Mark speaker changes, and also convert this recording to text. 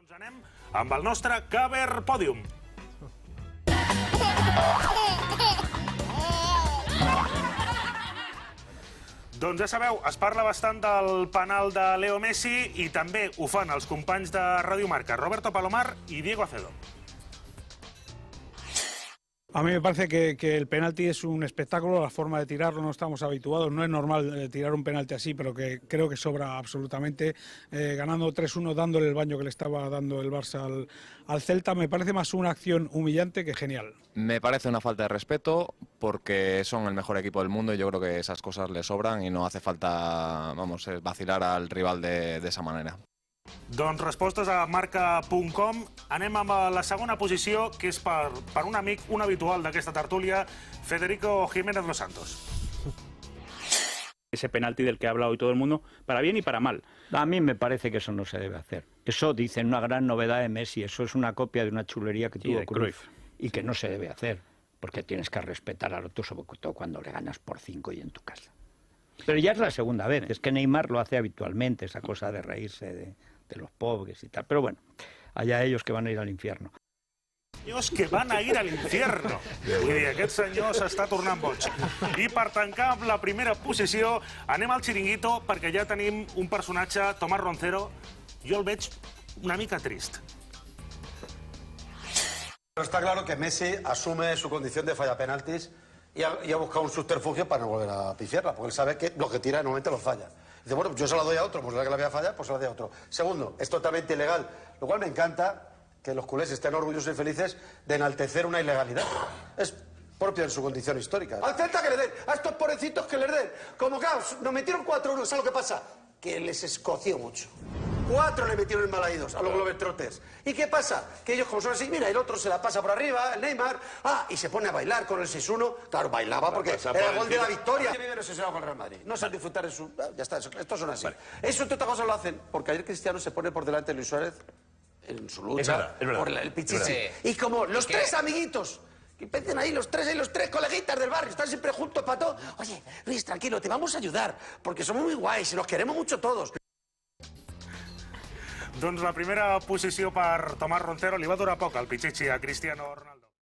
Speaker 1: Doncs anem amb el nostre Cover Podium. Doncs ja sabeu, es parla bastant del penal de Leo Messi i també ho fan els companys de Radio Marca, Roberto Palomar y Diego Acedo.
Speaker 2: A mí me parece que el penalti es un espectáculo, la forma de tirarlo no estamos habituados, no es normal tirar un penalti así, pero que creo que sobra absolutamente, ganando 3-1, dándole el baño que le estaba dando el Barça al Celta, me parece más una acción humillante que genial.
Speaker 3: Me parece una falta de respeto porque son el mejor equipo del mundo y yo creo que esas cosas le sobran y no hace falta, vamos, vacilar al rival de esa manera.
Speaker 1: Doncs respostes a marca.com. Anem amb la segona posició, que és per un amic, un habitual d'aquesta tertúlia, Federico Jiménez Los Santos.
Speaker 4: Ese penalti del que ha hablado hoy todo el mundo, para bien y para mal.
Speaker 5: A mí me parece que eso no se debe hacer. Eso dicen una gran novedad de Messi, eso es una copia de una chulería que tuvo Cruyff y que no se debe hacer, porque tienes que respetar al otro, sobre todo cuando le ganas por 5 y en tu casa. Pero ya es la segunda vez, es que Neymar lo hace habitualmente, esa cosa de reírse de los pobres y tal. Pero bueno, allá ellos que van a ir al infierno.
Speaker 1: Ellos que van a ir al infierno. Vull dir, aquest senyor s'està tornant boig. I per tancar amb la primera posició, anem al xiringuito perquè ja tenim un personatge, Tomás Roncero. Jo el veig una mica trist.
Speaker 6: Pero está claro que Messi asume su condición de falla penaltis y ha buscado un subterfugio para no volver a pifiarla, porque él sabe que lo que tira normalmente lo falla. Dice, bueno, pues yo se la doy a otro, pues la que la voy a fallar, pues se la doy a otro. Segundo, es totalmente ilegal, lo cual me encanta que los culés estén orgullosos y felices de enaltecer una ilegalidad. Es propio en su condición histórica. Al Celta que le den, a estos pobrecitos que les den. Como claro, nos metieron 4-1, ¿sabes lo que pasa? Que les escoció mucho. 4 le metieron en Malaídos a los Globetrotters. ¿Y qué pasa? Que ellos como son así, mira, el otro se la pasa por arriba, el Neymar, y se pone a bailar con el 6-1. Claro, bailaba porque era el gol de la victoria. Que viven obsesionados con el Real Madrid. No saben disfrutar de su... Ya está, estos son así. Vale. Eso, entre otras cosas, lo hacen porque ayer Cristiano se pone por delante de Luis Suárez en su lucha por el pichichi. Y como los tres amiguitos... Que empiecen ahí los tres coleguitas del barrio, están siempre juntos para todo. Oye, Luis, tranquilo, te vamos a ayudar, porque somos muy guays y nos queremos mucho todos.
Speaker 1: Doncs la primera posició per Tomás Roncero li va durar poc al Pichichi a Cristiano Ronaldo.